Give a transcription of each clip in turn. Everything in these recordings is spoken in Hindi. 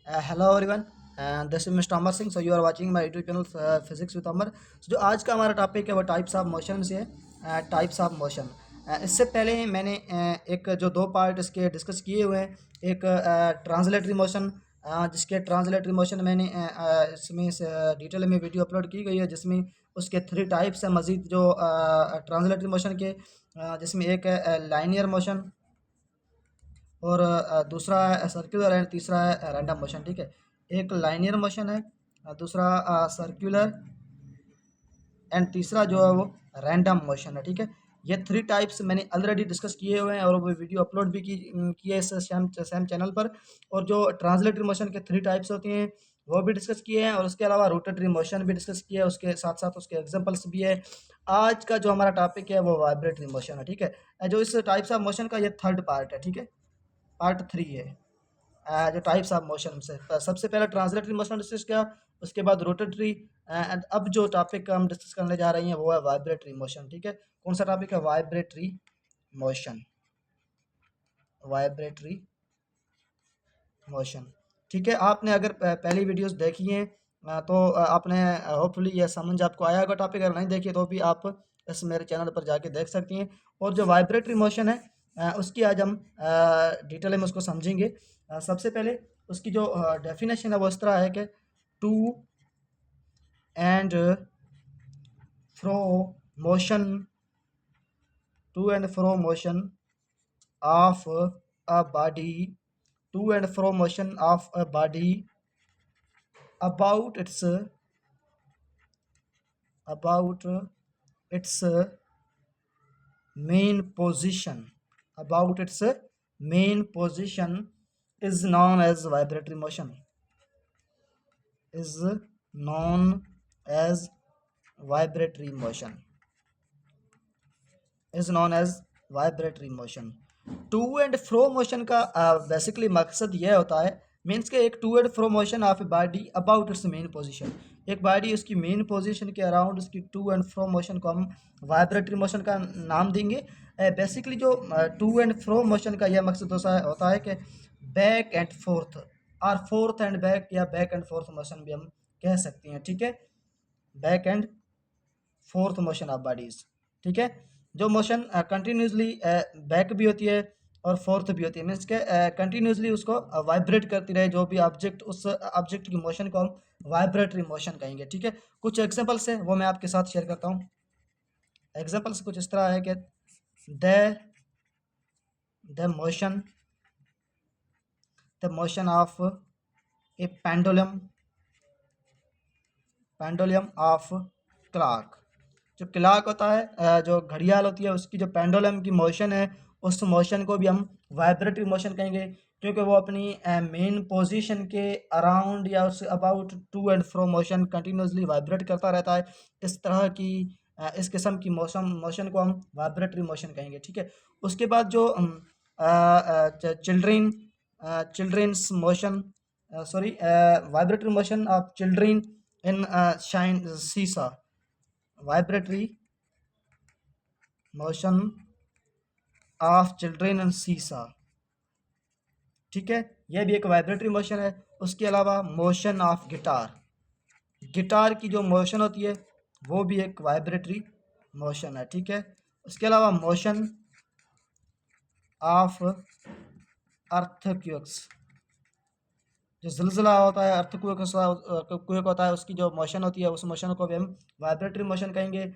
Hello everyone, this is mister Amar Singh. So you are watching my YouTube channel physics with Amar. जो आज का हमारा टॉपिक है वो टाइप्स ऑफ मोशन से है. Types of motion. इससे पहले मैंने एक जो दो पार्ट इसके डिस्कस किए हुए हैं. एक ट्रांसलेटरी मोशन, जिसके ट्रांसलेटरी मोशन मैंने इसमें डिटेल में वीडियो अपलोड की गई है, जिसमें उसके 3 टाइप्स हैं. मज़ीद जो ट्रांसलेटरी मोशन के जिसमें एक है लाइनियर मोशन, और दूसरा है सर्कुलर, एंड तीसरा है रैंडम मोशन. ठीक है, एक लाइनियर मोशन है, दूसरा सर्कुलर, एंड तीसरा जो है वो रैंडम मोशन है. ठीक है, ये 3 टाइप्स मैंने ऑलरेडी डिस्कस किए हुए हैं और वो वीडियो अपलोड भी किए इस सेम चैनल पर. और जो ट्रांसलेटरी मोशन के 3 टाइप्स होती हैं वो भी डिस्कस किए हैं, और उसके अलावा रोटेटरी मोशन भी डिस्कस किया है, उसके साथ साथ उसके एग्जांपल्स भी है. आज का जो हमारा टॉपिक है वो वाइब्रेटरी मोशन है. ठीक है, जो इस टाइप्स ऑफ मोशन का ये थर्ड पार्ट है. ठीक है, पार्ट 3 है. जो टाइप्स ऑफ मोशन से सबसे पहले ट्रांसलेटरी मोशन डिस्कस किया, उसके बाद रोटेटरी, एंड अब जो टॉपिक हम डिस्कस करने जा रहे हैं वो है वाइब्रेटरी मोशन. ठीक है, कौन सा टॉपिक है? Vibratory motion. Vibratory motion. ठीक है, आपने अगर पहली वीडियोस देखी हैं तो आपने होपफुली ये समझ आपको आया होगा टॉपिक. अगर नहीं देखी तो भी आप इस मेरे चैनल पर जाके देख सकती हैं. और जो वाइब्रेटरी मोशन है उसकी आज हम डिटेल में उसको समझेंगे. सबसे पहले उसकी जो डेफिनेशन है वो इस तरह है कि to and fro motion, to and fro motion of a body, to and fro motion of a body about its main position, about its main position is known as vibratory motion, is known as vibratory motion, is known as vibratory motion. To and fro motion का बेसिकली मकसद यह होता है, मीन्स के एक to and fro motion of a body about its mean position. एक बॉडी उसकी मेन पोजीशन के अराउंड उसकी टू एंड फ्रो मोशन को हम वाइब्रेटरी मोशन का नाम देंगे. बेसिकली जो टू एंड फ्रो मोशन का यह मकसद होता है कि बैक एंड फोर्थ, और फोर्थ एंड बैक, या बैक एंड फोर्थ मोशन भी हम कह सकते हैं. ठीक है, back and fourth motion of bodies. ठीक है, जो मोशन कंटिन्यूसली बैक भी होती है और फोर्थ भी होती है, मीन्स के कंटिन्यूसली उसको वाइब्रेट करती रहे जो भी ऑब्जेक्ट, उस ऑब्जेक्ट की मोशन को हम वाइब्रेटरी मोशन कहेंगे. ठीक है, कुछ एग्जांपल्स है वो मैं आपके साथ शेयर करता हूँ. एग्जांपल्स कुछ इस तरह है कि the the motion of A pendulum of clock. जो क्लॉक होता है, जो घड़ियाल होती है, उसकी जो पेंडुलम की मोशन है, उस मोशन को भी हम वाइब्रेटरी मोशन कहेंगे, क्योंकि वो अपनी मेन पोजीशन के अराउंड या उस about to and fro motion continuously vibrate करता रहता है. इस तरह की इस किस्म की मोशन को हम वाइब्रेटरी मोशन कहेंगे. ठीक है, उसके बाद जो children's motion, sorry, vibratory motion of children in शाइन seesaw, vibratory motion of children and seesaw. ठीक है, यह भी एक वाइब्रेटरी मोशन है. उसके अलावा मोशन ऑफ गिटार, गिटार की जो मोशन होती है वो भी एक वाइब्रेटरी मोशन है. ठीक है, उसके अलावा मोशन ऑफ अर्थक्वेक्स, जो जलजला होता है, अर्थक्वेक होता है, उसकी जो मोशन होती है उस मोशन को भी हम वाइब्रेटरी मोशन कहेंगे.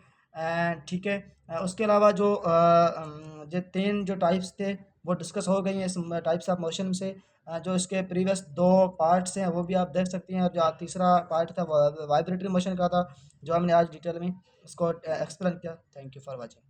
ठीक है, उसके अलावा जो जो 3 जो टाइप्स थे वो डिस्कस हो गई हैं इस टाइप्स ऑफ मोशन से. जो इसके प्रीवियस 2 पार्ट्स हैं वो भी आप देख सकते हैं, और जो तीसरा पार्ट था वो वाइब्रेटरी मोशन का था, जो हमने आज डिटेल में इसको एक्सप्लेन किया. Thank you for watching.